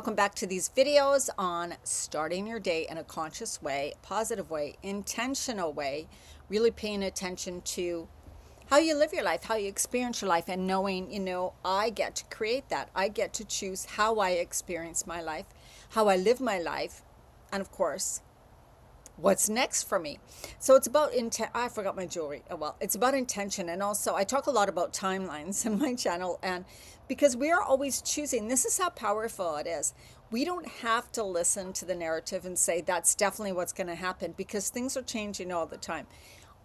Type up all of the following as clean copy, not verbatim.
welcome back to these videos on starting your day in a conscious way, positive way, intentional way, really paying attention to how you live your life, how you experience your life, and knowing, I get to create that. I get to choose how I experience my life, how I live my life, and of course, what's next for me. So it's about I forgot my jewelry. Oh well, it's about intention. And also I talk a lot about timelines in my channel, and because we are always choosing, this is how powerful it is. We don't have to listen to the narrative and say that's definitely what's going to happen, because things are changing all the time.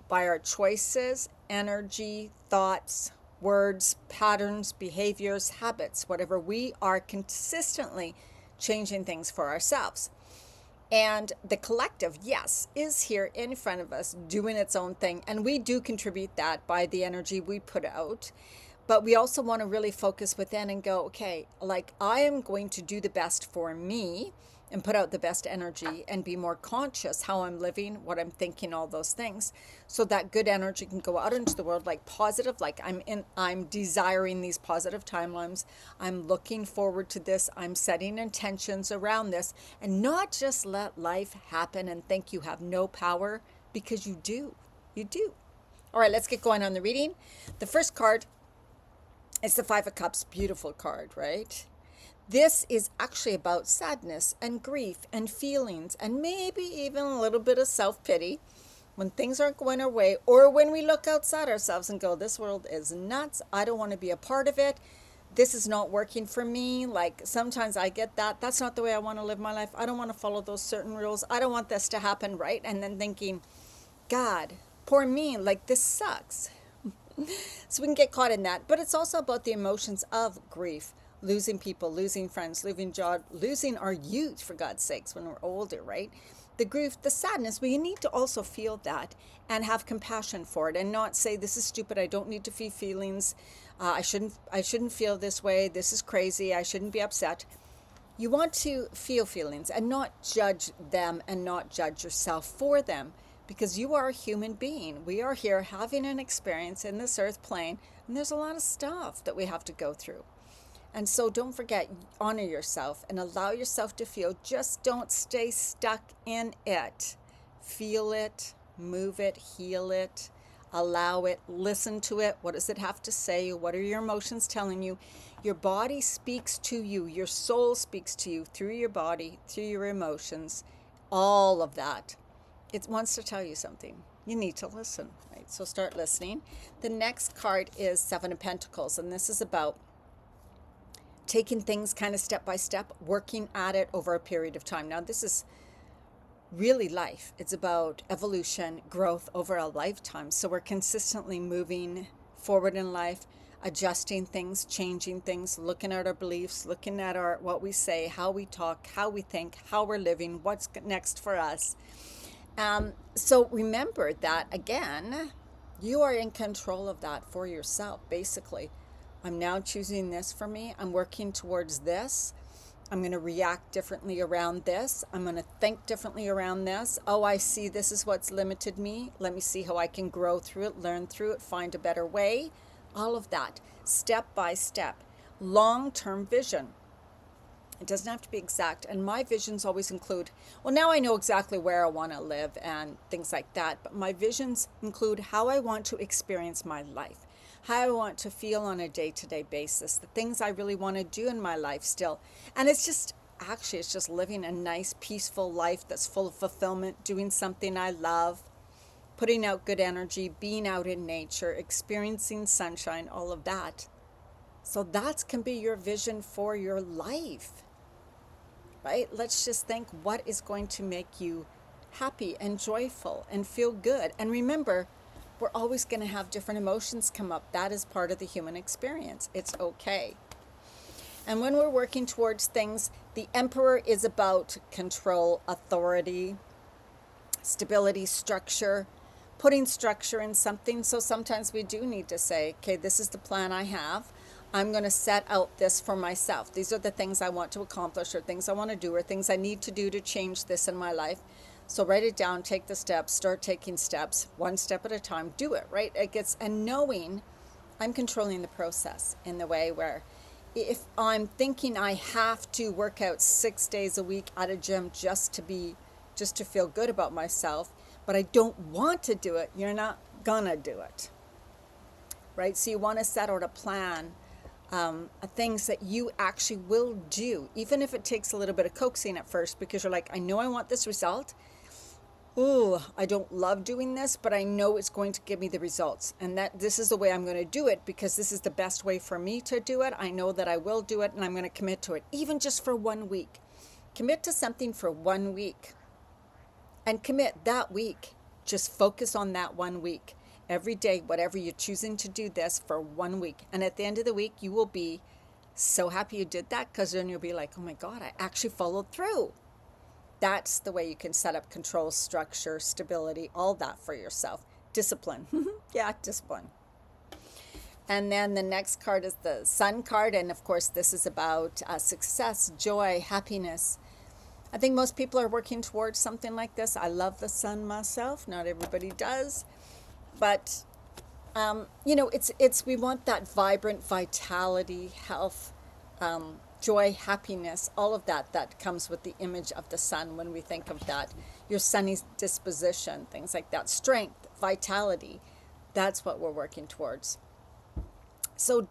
By our choices, energy, thoughts, words, patterns, behaviors, habits, whatever, we are consistently changing things for ourselves. And the collective, yes, is here in front of us doing its own thing. And we do contribute that by the energy we put out. But we also want to really focus within and go, okay, like I am going to do the best for me and put out the best energy and be more conscious how I'm living, what I'm thinking, all those things, so that good energy can go out into the world, like positive, like I'm desiring these positive timelines. I'm looking forward to this. I'm setting intentions around this, and not just let life happen and think you have no power, because you do. You do. All right, let's get going on the reading. The first card is the Five of Cups. Beautiful card, right? This is actually about sadness and grief and feelings, and maybe even a little bit of self-pity when things aren't going our way, or when we look outside ourselves and go, this world is nuts. I don't want to be a part of it. This is not working for me. Like sometimes I get that. That's not the way I want to live my life. I don't want to follow those certain rules. I don't want this to happen, right? And then thinking, God, poor me, like this sucks. So we can get caught in that. But it's also about the emotions of grief, losing people, losing friends, losing job, losing our youth, for God's sakes, when we're older, right? The grief, the sadness, we need to also feel that and have compassion for it, and not say, this is stupid, I don't need to feel feelings, I shouldn't feel this way, this is crazy, I shouldn't be upset. You want to feel feelings and not judge them and not judge yourself for them, because you are a human being. We are here having an experience in this earth plane, and there's a lot of stuff that we have to go through. And so don't forget, honor yourself and allow yourself to feel. Just don't stay stuck in it. Feel it, move it, heal it, allow it, listen to it. What does it have to say? What are your emotions telling you? Your body speaks to you. Your soul speaks to you through your body, through your emotions, all of that. It wants to tell you something. You need to listen, right? So start listening. The next card is Seven of Pentacles, and this is about taking things kind of step by step, working at it over a period of time. Now, this is really life. It's about evolution, growth over a lifetime. So we're consistently moving forward in life, adjusting things, changing things, looking at our beliefs, looking at what we say, how we talk, how we think, how we're living, what's next for us. So remember that, again, you are in control of that for yourself, basically. I'm now choosing this for me. I'm working towards this. I'm going to react differently around this. I'm going to think differently around this. Oh, I see this is what's limited me. Let me see how I can grow through it, learn through it, find a better way. All of that, step by step. Long-term vision. It doesn't have to be exact. And my visions always include, well, now I know exactly where I want to live and things like that. But my visions include how I want to experience my life, how I want to feel on a day-to-day basis, the things I really want to do in my life still. And it's just living a nice, peaceful life that's full of fulfillment, doing something I love, putting out good energy, being out in nature, experiencing sunshine, all of that. So that can be your vision for your life, right? Let's just think, what is going to make you happy and joyful and feel good? And remember, we're always going to have different emotions come up. That is part of the human experience. It's okay. And when we're working towards things, the Emperor is about control, authority, stability, structure, putting structure in something. So sometimes we do need to say, okay, this is the plan I have. I'm going to set out this for myself. These are the things I want to accomplish, or things I want to do, or things I need to do to change this in my life. So write it down, take the steps, start taking steps, one step at a time, do it, right? And knowing I'm controlling the process in the way where if I'm thinking I have to work out 6 days a week at a gym just to feel good about myself, but I don't want to do it, you're not gonna do it, right? So you want to set out a plan, things that you actually will do, even if it takes a little bit of coaxing at first, because you're like, I know I want this result. Ooh, I don't love doing this, but I know it's going to give me the results. And that this is the way I'm going to do it because this is the best way for me to do it. I know that I will do it and I'm going to commit to it, even just for 1 week. Commit to something for 1 week and commit that week. Just focus on that 1 week. Every day, whatever you're choosing to do this for 1 week. And at the end of the week, you will be so happy you did that because then you'll be like, oh my God, I actually followed through. That's the way you can set up control, structure, stability, all that for yourself. Discipline. Yeah, discipline. And then the next card is the Sun card. And of course, this is about success, joy, happiness. I think most people are working towards something like this. I love the Sun myself. Not everybody does. But, we want that vibrant vitality, health, joy, happiness, all of that comes with the image of the sun when we think of that. Your sunny disposition, things like that, strength, vitality, that's what we're working towards. So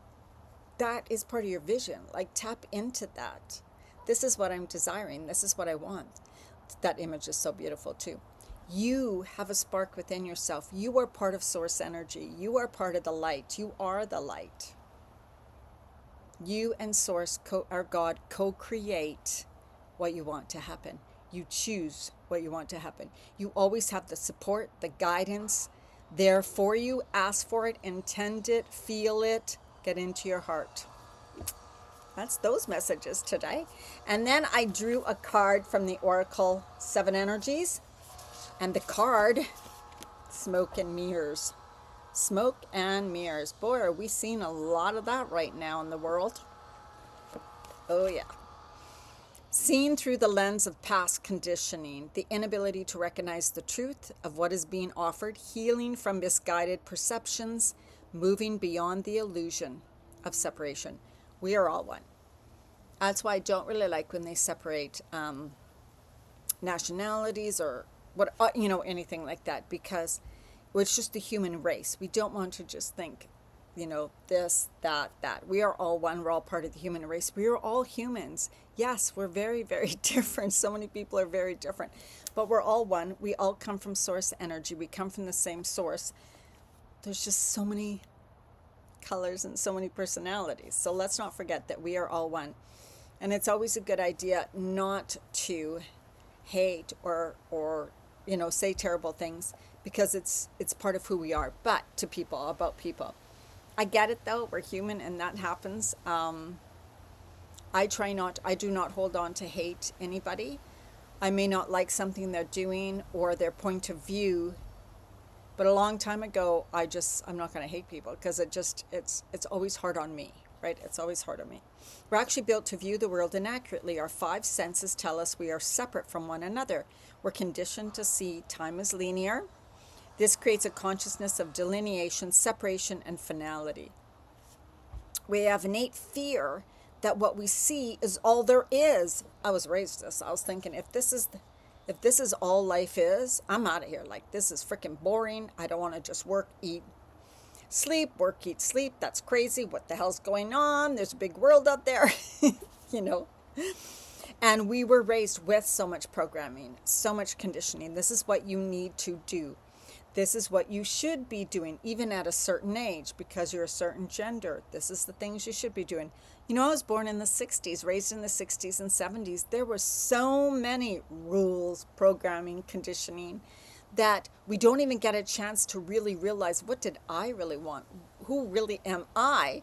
that is part of your vision. Like, tap into that. This is what I'm desiring. This is what I want. That image is so beautiful too. You have a spark within yourself. You are part of source energy. You are part of the light. You are the light. You and Source, or God, co-create what you want to happen. You choose what you want to happen. You always have the support, the guidance there for you. Ask for it, intend it, feel it, get into your heart. That's those messages today. And then I drew a card from the Oracle 7 Energies. And the card, Smoke and Mirrors. Smoke and mirrors. Boy, are we seeing a lot of that right now in the world. Oh, yeah. Seen through the lens of past conditioning, the inability to recognize the truth of what is being offered, healing from misguided perceptions, moving beyond the illusion of separation. We are all one. That's why I don't really like when they separate nationalities or anything like that, because it's just the human race. We don't want to just think, this, that. We are all one. We're all part of the human race. We are all humans. Yes, we're very, very different. So many people are very different, but we're all one. We all come from source energy. We come from the same source. There's just so many colors and so many personalities. So let's not forget that we are all one. And it's always a good idea not to hate or say terrible things, because it's part of who we are, but to people, about people. I get it though, we're human and that happens. I do not hold on to hate anybody. I may not like something they're doing or their point of view, but a long time ago, I'm not going to hate people, because it's always hard on me, right? It's always hard on me. We're actually built to view the world inaccurately. Our 5 senses tell us we are separate from one another. We're conditioned to see time as linear. This creates a consciousness of delineation, separation, and finality. We have innate fear that what we see is all there is. I was raised this. I was thinking, if this is all life is, I'm out of here. Like, this is freaking boring. I don't want to just work, eat, sleep, work, eat, sleep. That's crazy. What the hell's going on? There's a big world out there, And we were raised with so much programming, so much conditioning. This is what you need to do. This is what you should be doing, even at a certain age, because you're a certain gender. This is the things you should be doing. I was born in the 60s, raised in the 60s and 70s. There were so many rules, programming, conditioning, that we don't even get a chance to really realize, what did I really want? Who really am I?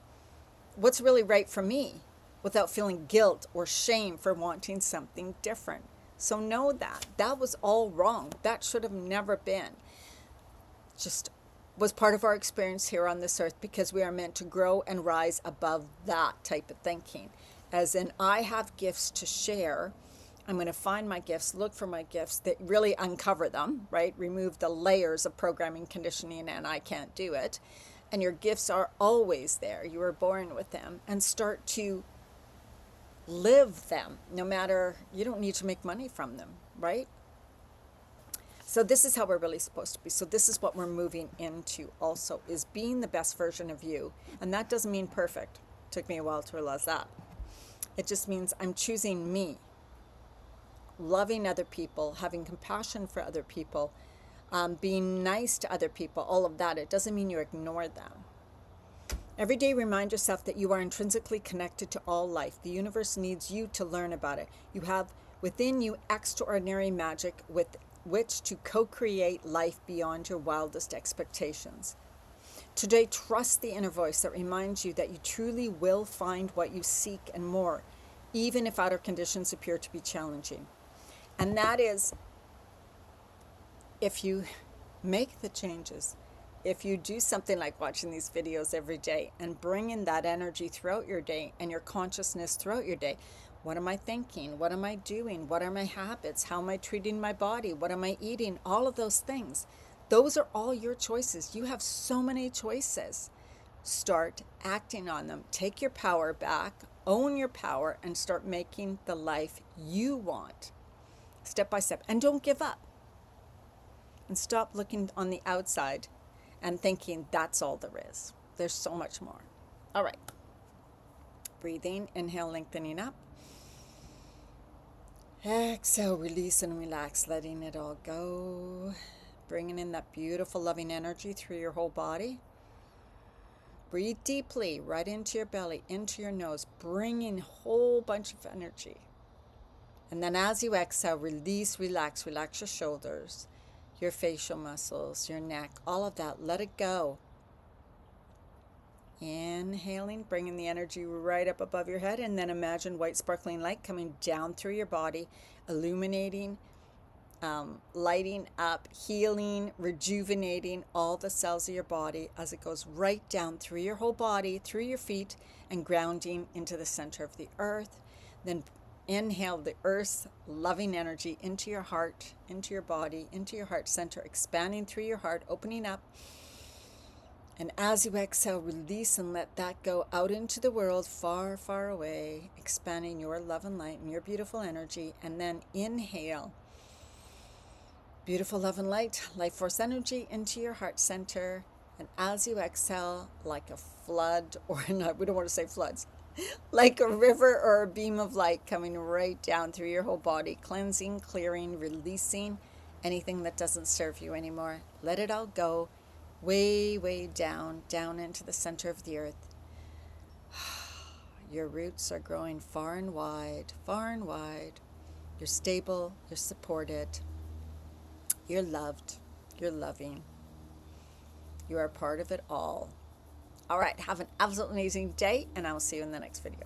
What's really right for me? Without feeling guilt or shame for wanting something different. So know that was all wrong. That should have never been. Just was part of our experience here on this earth, because we are meant to grow and rise above that type of thinking. As in, I have gifts to share. I'm going to find my gifts, look for my gifts, that really uncover them, right? Remove the layers of programming, conditioning, and I can't do it. And your gifts are always there. You were born with them. And start to live them, no matter, you don't need to make money from them, right? So this is how we're really supposed to be. So this is what we're moving into also, is being the best version of you. And that doesn't mean perfect. Took me a while to realize that. It just means I'm choosing me, loving other people, having compassion for other people, being nice to other people, all of that. It doesn't mean you ignore them. Every day, remind yourself that you are intrinsically connected to all life. The universe needs you to learn about it. You have within you extraordinary magic with which to co-create life beyond your wildest expectations. Today, trust the inner voice that reminds you that you truly will find what you seek and more, even if outer conditions appear to be challenging. And that is, if you make the changes, if you do something like watching these videos every day and bring in that energy throughout your day and your consciousness throughout your day. What am I thinking? What am I doing? What are my habits? How am I treating my body? What am I eating? All of those things. Those are all your choices. You have so many choices. Start acting on them. Take your power back, own your power, and start making the life you want, step by step. And don't give up. And stop looking on the outside and thinking that's all there is. There's so much more. All right. Breathing, inhale, lengthening up. Exhale, release and relax, letting it all go. Bringing in that beautiful, loving energy through your whole body. Breathe deeply, right into your belly, into your nose, bringing a whole bunch of energy. And then as you exhale, release, relax your shoulders, your facial muscles, your neck, all of that. Let it go. Inhaling, bringing the energy right up above your head, and then imagine white sparkling light coming down through your body, illuminating, lighting up, healing, rejuvenating all the cells of your body as it goes right down through your whole body, through your feet, and grounding into the center of the earth. Then inhale the earth's loving energy into your heart, into your body, into your heart center, expanding through your heart, opening up. And as you exhale, release and let that go out into the world, far, far away, expanding your love and light and your beautiful energy. And then inhale beautiful love and light, life force energy into your heart center. And as you exhale, like a flood, or not, we don't want to say floods, like a river or a beam of light coming right down through your whole body, cleansing, clearing, releasing anything that doesn't serve you anymore. Let it all go. Way, way down into the center of the earth. Your roots are growing far and wide, far and wide. You're stable, you're supported, you're loved, you're loving. You are part of it all. All right, have an absolutely amazing day, and I will see you in the next video.